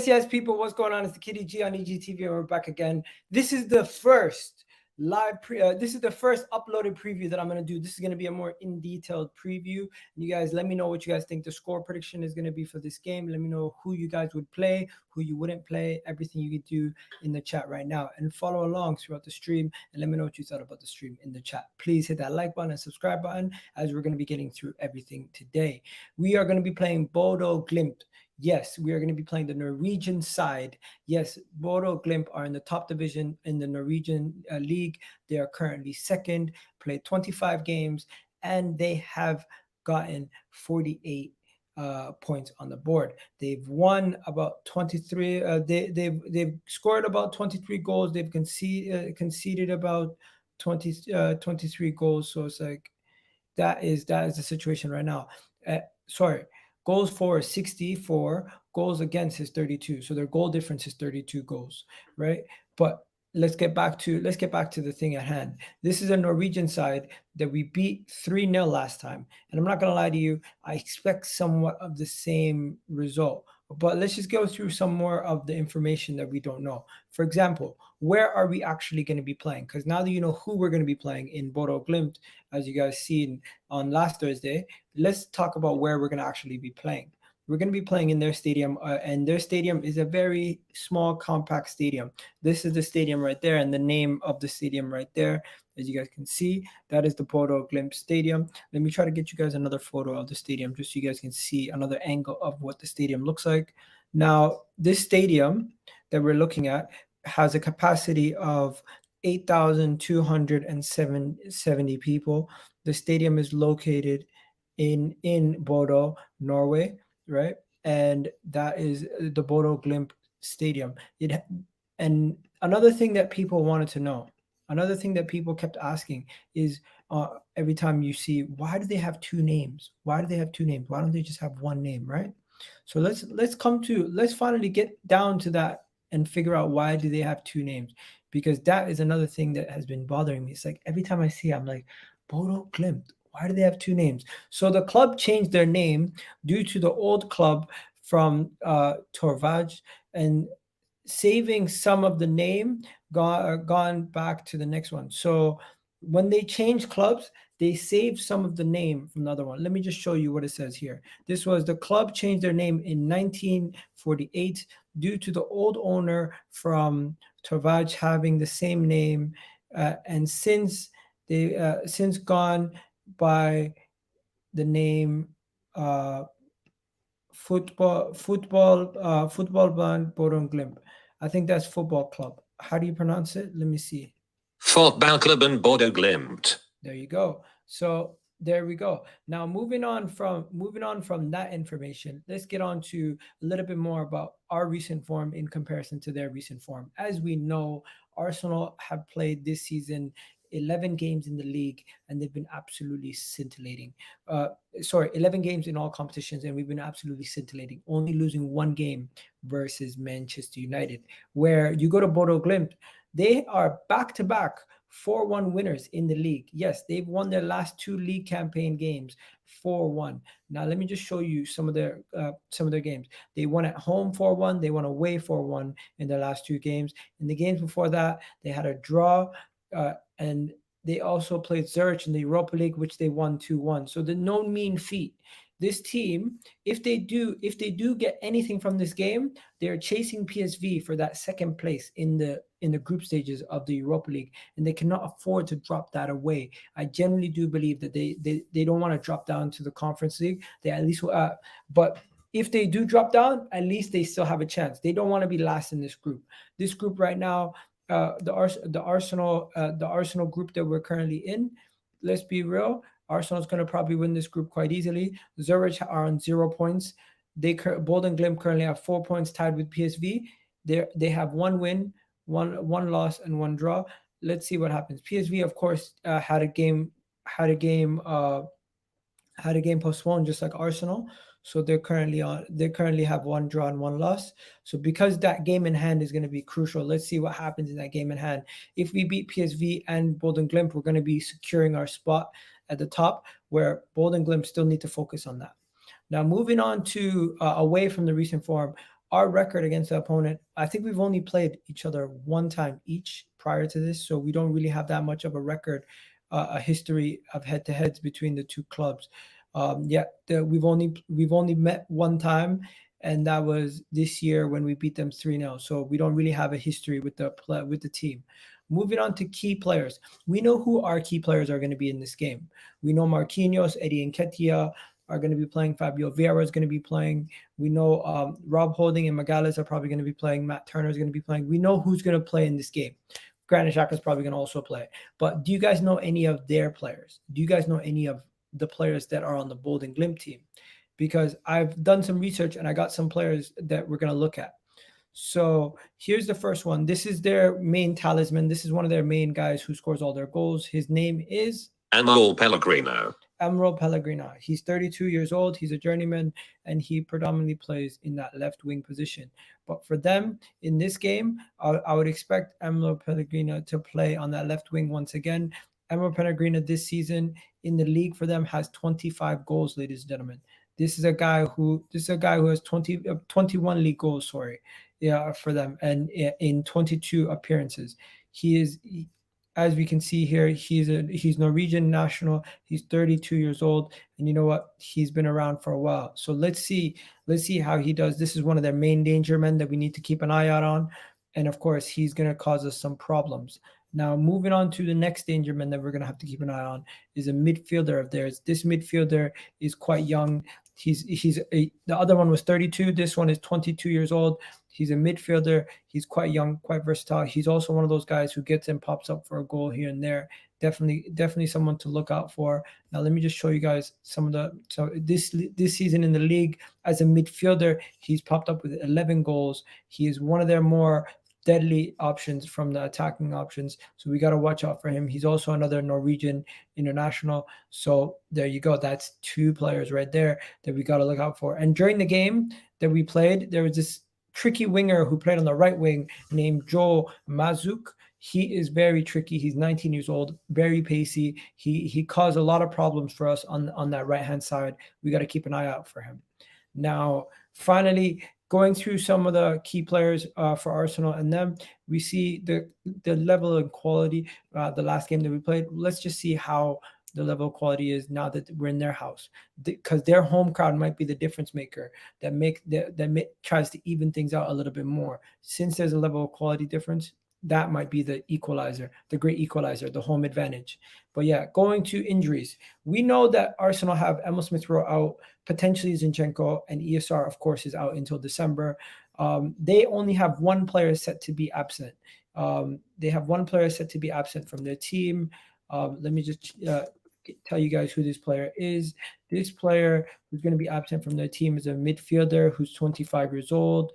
Yes, people. What's going on? It's the Kitty G on EGTV, and we're back again. This is the first this is the first uploaded preview that I'm going to do. This is going to be a more in-detailed preview. And you guys, let me know what you guys think the score prediction is going to be for this game. Let me know who you guys would play, who you wouldn't play, everything you could do in the chat right now. And follow along throughout the stream, and let me know what you thought about the stream in the chat. Please hit that like button and subscribe button, as we're going to be getting through everything today. We are going to be playing Bodo Glimt. Yes, we are going to be playing the Norwegian side. Yes, Bodo Glimt are in the top division in the Norwegian league. They are currently second, played 25 games, and they have gotten 48 points on the board. They've won about 23. They've scored about 23 goals. They've conceded about 23 goals. So it's like that is the situation right now. Goals for is 64, goals against is 32. So their goal difference is 32 goals, right? But let's get back to the thing at hand. This is a Norwegian side that we beat 3-0 last time. And I'm not going to lie to you, I expect somewhat of the same result. But let's just go through some more of the information that we don't know. For example, where are we actually going to be playing? Because now that you know who we're going to be playing in Bodo Glimt, as you guys seen on last Thursday, let's talk about where we're going to actually be playing. We're going to be playing in their stadium, and their stadium is a very small, compact stadium. This is the stadium right there, and the name of the stadium right there, as you guys can see, that is the Bodo Glimt Stadium. Let me try to get you guys another photo of the stadium, just so you guys can see another angle of what the stadium looks like. Now, this stadium that we're looking at has a capacity of 8,270 people. The stadium is located in Bodo, Norway, right? And that is the Bodo Glimt Stadium. And another thing that people wanted to know, another thing that people kept asking is every time you see, why do they have two names? Why do they have two names? Why don't they just have one name, right? So let's finally get down to that and figure out why do they have two names, because that is another thing that has been bothering me. It's like every time I see it, I'm like, Bodo Glimt, why do they have two names? So the club changed their name due to the old club from Torvaj, and saving some of the name gone back to the next one. So when they change clubs, they saved some of the name from the other one. Let me just show you what it says here. This was the club changed their name in 1948 due to the old owner from Torvaj having the same name, and since gone by the name football band Bodo Glimt. I think that's football club. How do you pronounce it? Let me see. Fotballklubben Bodo Glimt. There you go. So there we go. Now moving on from that information, let's get on to a little bit more about our recent form in comparison to their recent form. As we know, Arsenal have played this season 11 games in the league, and they've been absolutely scintillating. 11 games in all competitions, and we've been absolutely scintillating, only losing one game versus Manchester United. Where you go to Bodo Glimt, they are back-to-back 4-1 winners in the league. Yes, they've won their last two league campaign games 4-1. Now let me just show you some of their games. They won at home 4-1. They won away 4-1 in their last two games. In the games before that, they had a draw, and they also played Zurich in the Europa League, which they won 2-1. So the no mean feat. This team, if they do get anything from this game, they're chasing PSV for that second place in the group stages of the Europa League, and they cannot afford to drop that away. I generally do believe that they don't want to drop down to the Conference League. They at least but if they do drop down, at least they still have a chance. They don't want to be last in this group. This group right now, the Arsenal group that we're currently in, let's be real, Arsenal's going to probably win this group quite easily. Zurich are on 0 points. Bodo Glimt currently have 4 points, tied with PSV. They have one win, one loss, and one draw. Let's see what happens. PSV, of course, had a game had a game postponed, just like Arsenal. So they currently have one draw and one loss. So because that game in hand is going to be crucial, let's see what happens in that game in hand. If we beat PSV and Bodo Glimt, we're going to be securing our spot at the top, where Bodo Glimt still need to focus on that. Now, moving on to away from the recent form, our record against the opponent, I think we've only played each other one time each prior to this, so we don't really have that much of a record, a history of head-to-heads between the two clubs. We've only met one time, and that was this year when we beat them 3-0. So we don't really have a history with the team. Moving on to key players, we know who our key players are going to be in this game. We know Marquinhos, Eddie Nketiah are going to be playing. Fabio Vieira is going to be playing. We know Rob Holding and Magalhaes are probably going to be playing. Matt Turner is going to be playing. We know who's going to play in this game. Granit Xhaka is probably going to also play. But do you guys know any of their players? Do you guys know any of the players that are on the Bold and Glimt team? Because I've done some research and I got some players that we're going to look at. So here's the first one. This is their main talisman. This is one of their main guys who scores all their goals. His name is Amahl Pellegrino. Amahl Pellegrino. He's 32 years old. He's a journeyman, and he predominantly plays in that left wing position. But for them in this game, I would expect Amahl Pellegrino to play on that left wing once again. Amahl Pellegrino this season in the league for them has 25 goals, ladies and gentlemen. This is a guy who has 21 league goals, for them, and in 22 appearances. As we can see here, he's Norwegian national. He's 32 years old, and you know what? He's been around for a while. So let's see how he does. This is one of their main danger men that we need to keep an eye out on, and of course, he's going to cause us some problems. Now, moving on to the next danger man that we're going to have to keep an eye on is a midfielder of theirs. This midfielder is quite young. The other one was 32. This one is 22 years old. He's a midfielder. He's quite young, quite versatile. He's also one of those guys who gets and pops up for a goal here and there. Definitely someone to look out for. Now, let me just show you guys this season in the league as a midfielder, he's popped up with 11 goals. He is one of their more deadly options from the attacking options. So we got to watch out for him. He's also another Norwegian international. So there you go. That's two players right there that we got to look out for. And during the game that we played, there was this tricky winger who played on the right wing named Joe Mazuk. He is very tricky. He's 19 years old, very pacey. He caused a lot of problems for us on that right-hand side. We got to keep an eye out for him. Now, finally, going through some of the key players for Arsenal and them, we see the level of quality. The last game that we played, let's just see how the level of quality is now that we're in their house, because their home crowd might be the difference maker that tries to even things out a little bit more. Since there's a level of quality difference, that might be the equalizer, the great equalizer, the home advantage. But yeah, going to injuries, we know that Arsenal have Emil Smith-Rowe out, potentially Zinchenko, and ESR, of course, is out until December. They only have one player set to be absent. They have one player set to be absent from their team. Let me just tell you guys who this player is. This player who's going to be absent from their team is a midfielder who's 25 years old.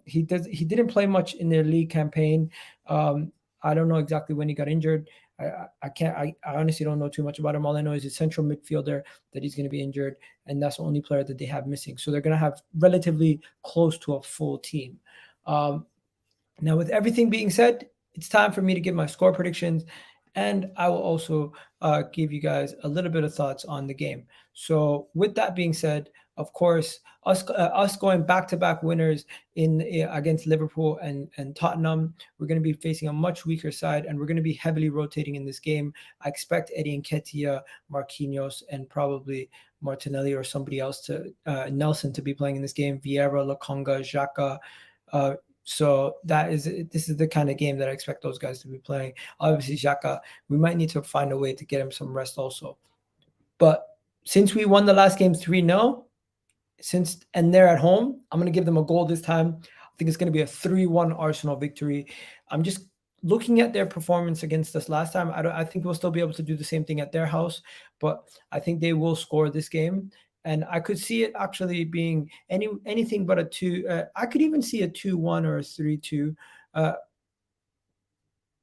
He didn't play much in their league campaign. I don't know exactly when he got injured. I honestly don't know too much about him. All I know is a central midfielder that he's going to be injured, and that's the only player that they have missing. So they're going to have relatively close to a full team. Now, with everything being said, it's time for me to give my score predictions, and I will also give you guys a little bit of thoughts on the game. So with that being said, of course, us going back-to-back winners against Liverpool and Tottenham, we're going to be facing a much weaker side, and we're going to be heavily rotating in this game. I expect Eddie Nketiah, Marquinhos, and probably Martinelli or somebody else Nelson to be playing in this game. Vieira, Lokonga, Xhaka. So this is the kind of game that I expect those guys to be playing. Obviously, Saka, we might need to find a way to get him some rest also. But since we won the last game 3-0, and they're at home, I'm going to give them a goal this time. I think it's going to be a 3-1 Arsenal victory. I'm just looking at their performance against us last time. I think we'll still be able to do the same thing at their house, but I think they will score this game. And I could see it actually being anything but a 2. I could even see a 2-1 or a 3-2.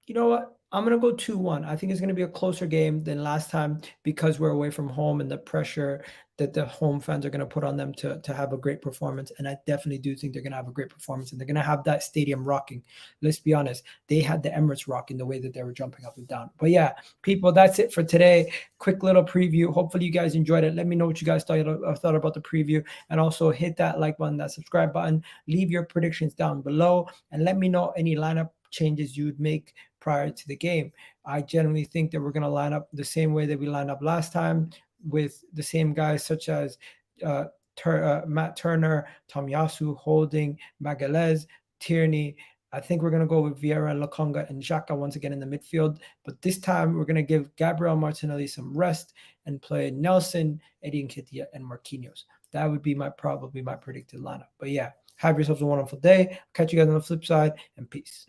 You know what? I'm going to go 2-1. I think it's going to be a closer game than last time because we're away from home and the pressure that the home fans are going to put on them to have a great performance. And I definitely do think they're going to have a great performance and they're going to have that stadium rocking. Let's be honest. They had the Emirates rocking the way that they were jumping up and down. But yeah, people, that's it for today. Quick little preview. Hopefully you guys enjoyed it. Let me know what you guys thought about the preview, and also hit that like button, that subscribe button, leave your predictions down below, and let me know any lineup changes you would make prior to the game. I generally think that we're going to line up the same way that we lined up last time, with the same guys such as Matt Turner, Tomiyasu, Holding, Magalhaes, Tierney. I think we're going to go with Vieira, Lokonga, and Saka once again in the midfield. But this time we're going to give Gabriel Martinelli some rest and play Nelson, Eddie Nketiah, and Marquinhos. That would be probably my predicted lineup. But yeah, have yourselves a wonderful day. Catch you guys on the flip side, and peace.